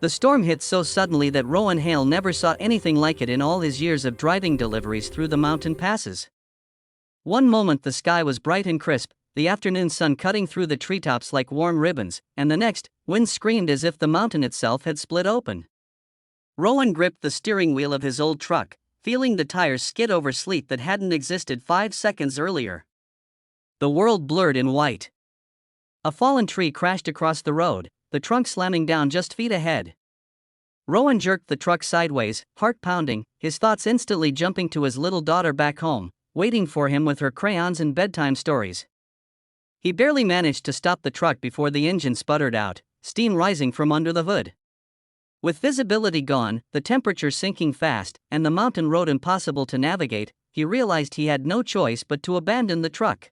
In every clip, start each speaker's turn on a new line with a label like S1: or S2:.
S1: The storm hit so suddenly that Rowan Hale never saw anything like it in all his years of driving deliveries through the mountain passes. One moment the sky was bright and crisp, the afternoon sun cutting through the treetops like warm ribbons, and the next, wind screamed as if the mountain itself had split open. Rowan gripped the steering wheel of his old truck, feeling the tires skid over sleet that hadn't existed 5 seconds earlier. The world blurred in white. A fallen tree crashed across the road, the trunk slamming down just feet ahead. Rowan jerked the truck sideways, heart pounding, his thoughts instantly jumping to his little daughter back home, waiting for him with her crayons and bedtime stories. He barely managed to stop the truck before the engine sputtered out, steam rising from under the hood. With visibility gone, the temperature sinking fast, and the mountain road impossible to navigate, he realized he had no choice but to abandon the truck.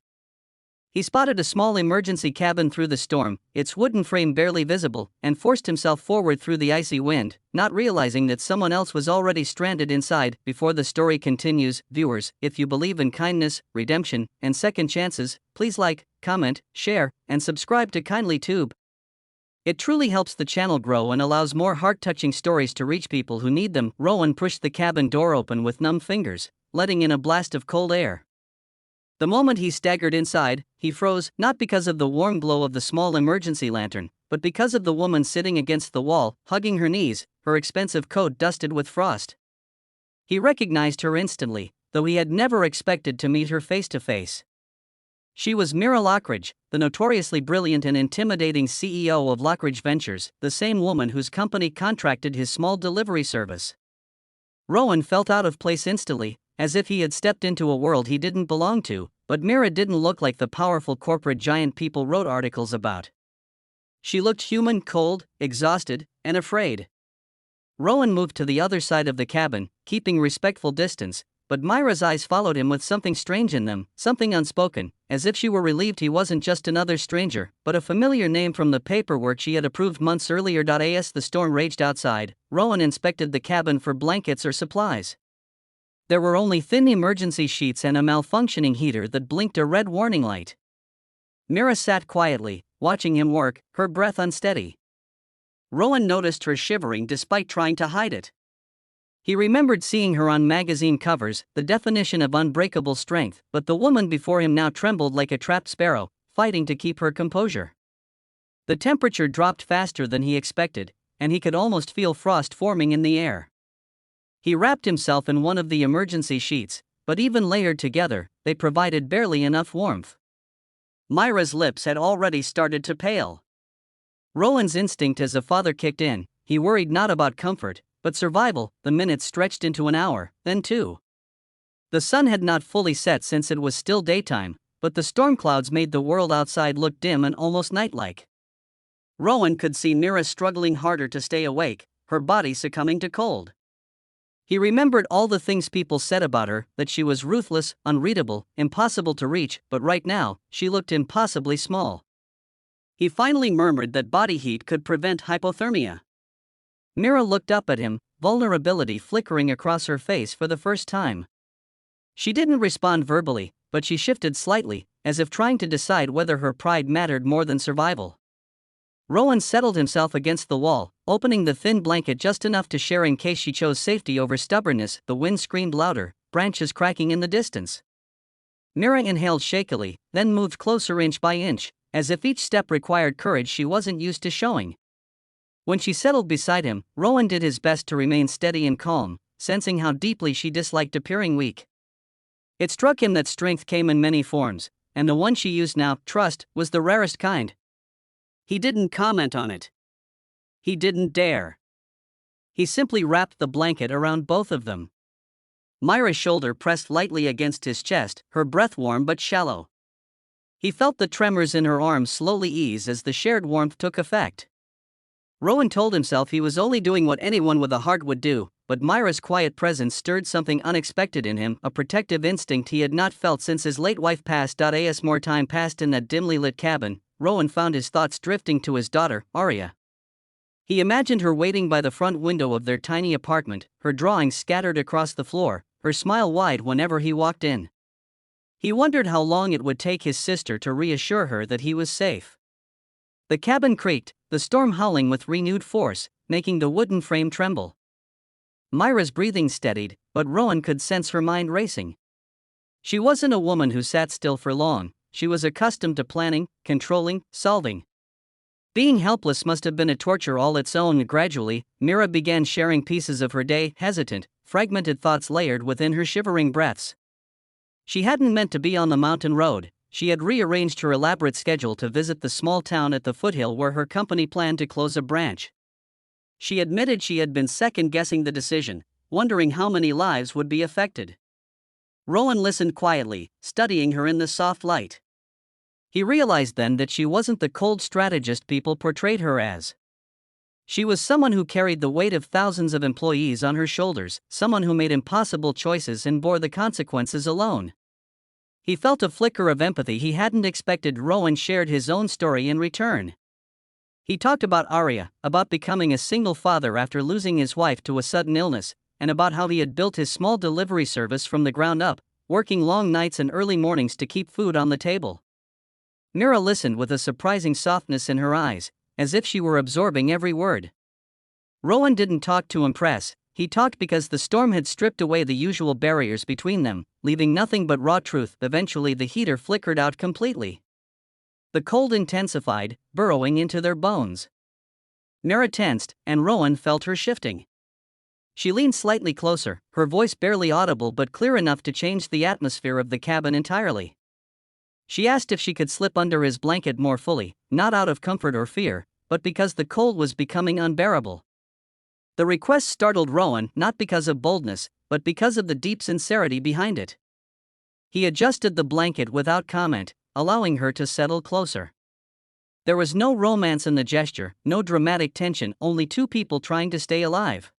S1: He spotted a small emergency cabin through the storm, its wooden frame barely visible, and forced himself forward through the icy wind, not realizing that someone else was already stranded inside. Before the story continues, viewers, if you believe in kindness, redemption, and second chances, please like, comment, share, and subscribe to Kindly Tube. It truly helps the channel grow and allows more heart-touching stories to reach people who need them. Rowan pushed the cabin door open with numb fingers, letting in a blast of cold air. The moment he staggered inside, he froze, not because of the warm glow of the small emergency lantern, but because of the woman sitting against the wall, hugging her knees, her expensive coat dusted with frost. He recognized her instantly, though he had never expected to meet her face to face. She was Mira Lockridge, the notoriously brilliant and intimidating CEO of Lockridge Ventures, the same woman whose company contracted his small delivery service. Rowan felt out of place instantly, as if he had stepped into a world he didn't belong to, but Mira didn't look like the powerful corporate giant people wrote articles about. She looked human, cold, exhausted, and afraid. Rowan moved to the other side of the cabin, keeping respectful distance, but Myra's eyes followed him with something strange in them, something unspoken, as if she were relieved he wasn't just another stranger, but a familiar name from the paperwork she had approved months earlier. As the storm raged outside, Rowan inspected the cabin for blankets or supplies. There were only thin emergency sheets and a malfunctioning heater that blinked a red warning light. Mira sat quietly, watching him work, her breath unsteady. Rowan noticed her shivering despite trying to hide it. He remembered seeing her on magazine covers, the definition of unbreakable strength, but the woman before him now trembled like a trapped sparrow, fighting to keep her composure. The temperature dropped faster than he expected, and he could almost feel frost forming in the air. He wrapped himself in one of the emergency sheets, but even layered together, they provided barely enough warmth. Myra's lips had already started to pale. Rowan's instinct as a father kicked in. He worried not about comfort, but survival. The minutes stretched into an hour, then 2. The sun had not fully set since it was still daytime, but the storm clouds made the world outside look dim and almost night-like. Rowan could see Mira struggling harder to stay awake, her body succumbing to cold. He remembered all the things people said about her, that she was ruthless, unreadable, impossible to reach, but right now, she looked impossibly small. He finally murmured that body heat could prevent hypothermia. Mira looked up at him, vulnerability flickering across her face for the first time. She didn't respond verbally, but she shifted slightly, as if trying to decide whether her pride mattered more than survival. Rowan settled himself against the wall, opening the thin blanket just enough to share in case she chose safety over stubbornness. The wind screamed louder, branches cracking in the distance. Mira inhaled shakily, then moved closer inch by inch, as if each step required courage she wasn't used to showing. When she settled beside him, Rowan did his best to remain steady and calm, sensing how deeply she disliked appearing weak. It struck him that strength came in many forms, and the one she used now, trust, was the rarest kind. He didn't comment on it. He didn't dare. He simply wrapped the blanket around both of them. Myra's shoulder pressed lightly against his chest, her breath warm but shallow. He felt the tremors in her arms slowly ease as the shared warmth took effect. Rowan told himself he was only doing what anyone with a heart would do, but Myra's quiet presence stirred something unexpected in him, a protective instinct he had not felt since his late wife passed. As more time passed in that dimly lit cabin, Rowan found his thoughts drifting to his daughter, Arya. He imagined her waiting by the front window of their tiny apartment, her drawings scattered across the floor, her smile wide whenever he walked in. He wondered how long it would take his sister to reassure her that he was safe. The cabin creaked, the storm howling with renewed force, making the wooden frame tremble. Myra's breathing steadied, but Rowan could sense her mind racing. She wasn't a woman who sat still for long. She was accustomed to planning, controlling, solving. Being helpless must have been a torture all its own. Gradually, Myra began sharing pieces of her day, hesitant, fragmented thoughts layered within her shivering breaths. She hadn't meant to be on the mountain road. She had rearranged her elaborate schedule to visit the small town at the foothill where her company planned to close a branch. She admitted she had been second-guessing the decision, wondering how many lives would be affected. Rowan listened quietly, studying her in the soft light. He realized then that she wasn't the cold strategist people portrayed her as. She was someone who carried the weight of thousands of employees on her shoulders, someone who made impossible choices and bore the consequences alone. He felt a flicker of empathy he hadn't expected. Rowan shared his own story in return. He talked about Arya, about becoming a single father after losing his wife to a sudden illness, and about how he had built his small delivery service from the ground up, working long nights and early mornings to keep food on the table. Myra listened with a surprising softness in her eyes, as if she were absorbing every word. Rowan didn't talk to impress, he talked because the storm had stripped away the usual barriers between them, leaving nothing but raw truth. Eventually the heater flickered out completely. The cold intensified, burrowing into their bones. Myra tensed, and Rowan felt her shifting. She leaned slightly closer, her voice barely audible but clear enough to change the atmosphere of the cabin entirely. She asked if she could slip under his blanket more fully, not out of comfort or fear, but because the cold was becoming unbearable. The request startled Rowan, not because of boldness, but because of the deep sincerity behind it. He adjusted the blanket without comment, allowing her to settle closer. There was no romance in the gesture, no dramatic tension, only two people trying to stay alive.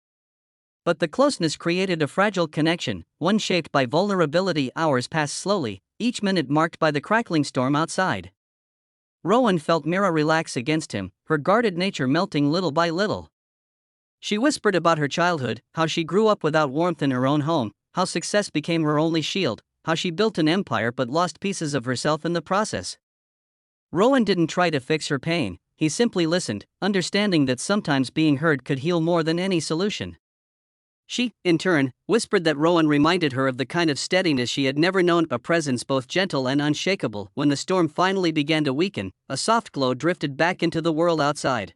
S1: But the closeness created a fragile connection, one shaped by vulnerability. Hours passed slowly, each minute marked by the crackling storm outside. Rowan felt Myra relax against him, her guarded nature melting little by little. She whispered about her childhood, how she grew up without warmth in her own home, how success became her only shield, how she built an empire but lost pieces of herself in the process. Rowan didn't try to fix her pain, he simply listened, understanding that sometimes being heard could heal more than any solution. She, in turn, whispered that Rowan reminded her of the kind of steadiness she had never known, a presence both gentle and unshakable. When the storm finally began to weaken, a soft glow drifted back into the world outside.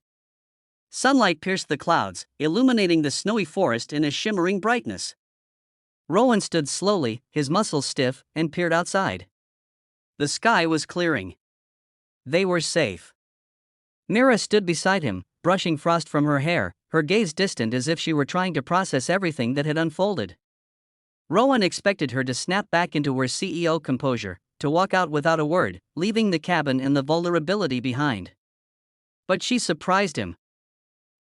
S1: Sunlight pierced the clouds, illuminating the snowy forest in a shimmering brightness. Rowan stood slowly, his muscles stiff, and peered outside. The sky was clearing. They were safe. Myra stood beside him, brushing frost from her hair, her gaze distant as if she were trying to process everything that had unfolded. Rowan expected her to snap back into her CEO composure, to walk out without a word, leaving the cabin and the vulnerability behind. But she surprised him.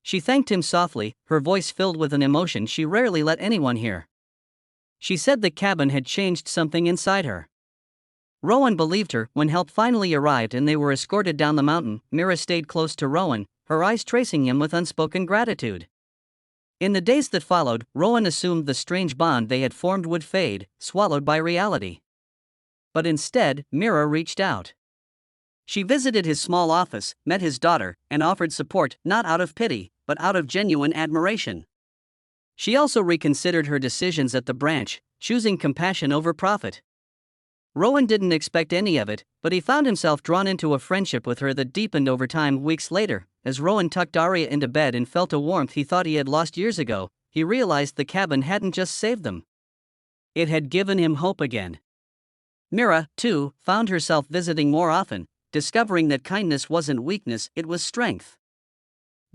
S1: She thanked him softly, her voice filled with an emotion she rarely let anyone hear. She said the cabin had changed something inside her. Rowan believed her. When help finally arrived and they were escorted down the mountain, Myra stayed close to Rowan, her eyes tracing him with unspoken gratitude. In the days that followed, Rowan assumed the strange bond they had formed would fade, swallowed by reality. But instead, Myra reached out. She visited his small office, met his daughter, and offered support, not out of pity, but out of genuine admiration. She also reconsidered her decisions at the branch, choosing compassion over profit. Rowan didn't expect any of it, but he found himself drawn into a friendship with her that deepened over time. Weeks later, as Rowan tucked Arya into bed and felt a warmth he thought he had lost years ago, he realized the cabin hadn't just saved them. It had given him hope again. Myra, too, found herself visiting more often, discovering that kindness wasn't weakness, it was strength.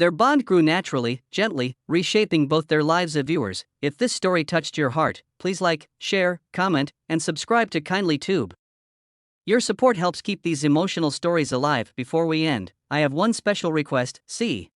S1: Their bond grew naturally, gently, reshaping both their lives. As viewers, if this story touched your heart, please like, share, comment, and subscribe to Kindly Tube. Your support helps keep these emotional stories alive. Before we end, I have one special request. See